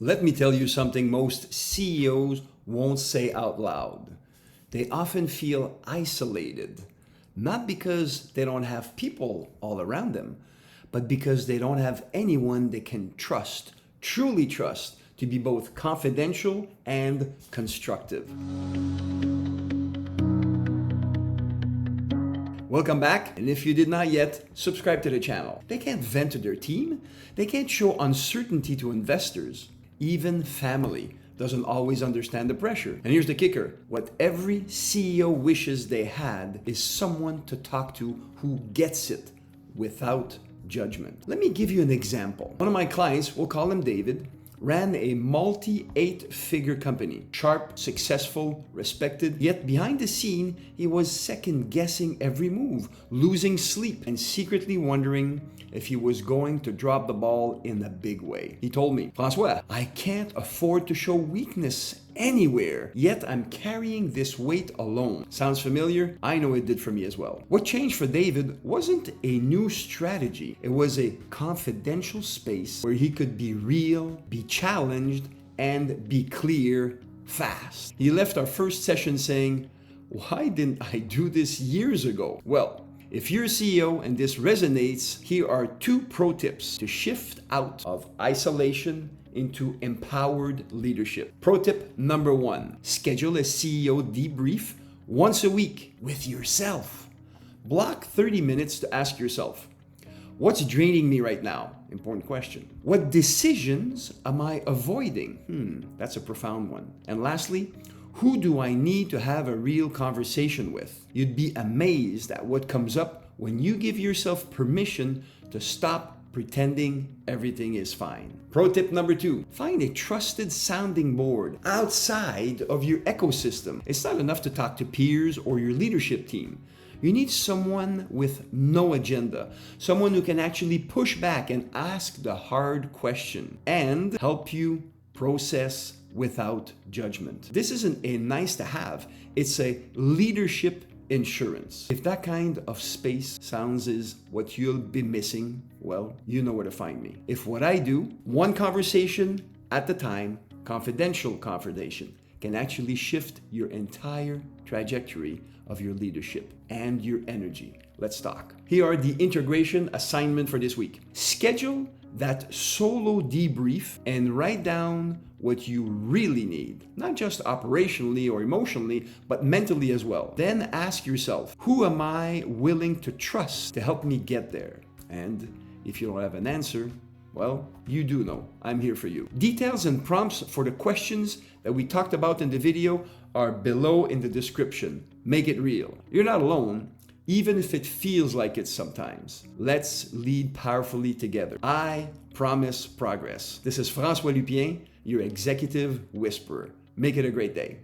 Let me tell you something most CEOs won't say out loud. They often feel isolated, not because they don't have people all around them, but because they don't have anyone they can trust, truly trust, to be both confidential and constructive. Welcome back, and if you did not yet, subscribe to the channel. They can't vent to their team. They can't show uncertainty to investors. Even family doesn't always understand the pressure. And here's the kicker. What every CEO wishes they had is someone to talk to who gets it without judgment. Let me give you an example. One of my clients, we'll call him David, ran a multi-8-figure company. Sharp, successful, respected, yet behind the scene, he was second-guessing every move, losing sleep, and secretly wondering if he was going to drop the ball in a big way. He told me, "Francois, I can't afford to show weakness anywhere, yet I'm carrying this weight alone." Sounds familiar? I know it did for me as well. What changed for David wasn't a new strategy. It was a confidential space where he could be real, be challenged, and be clear fast. He left our first session saying, "Why didn't I do this years ago?" Well, if you're a CEO and this resonates, here are 2 pro tips to shift out of isolation into empowered leadership. Pro tip number 1, schedule a CEO debrief once a week with yourself. Block 30 minutes to ask yourself, what's draining me right now? Important question. What decisions am I avoiding? That's a profound one. And lastly, who do I need to have a real conversation with? You'd be amazed at what comes up when you give yourself permission to stop pretending everything is fine. Pro tip number 2, find a trusted sounding board outside of your ecosystem. It's not enough to talk to peers or your leadership team. You need someone with no agenda, someone who can actually push back and ask the hard question and help you process without judgment. This isn't a nice to have, it's a leadership insurance. If that kind of space sounds is what you'll be missing, well, you know where to find me. If what I do, one conversation at a time, confidential conversation, can actually shift your entire trajectory of your leadership and your energy. Let's talk. Here are the integration assignment for this week. Schedule that solo debrief and write down what you really need, not just operationally or emotionally, but mentally as well. Then ask yourself, who am I willing to trust to help me get there? And if you don't have an answer, well, you do know. I'm here for you. Details and prompts for the questions that we talked about in the video are below in the description. Make it real. You're not alone, even if it feels like it sometimes. Let's lead powerfully together. I promise progress. This is Francois Lupien, your executive whisperer. Make it a great day.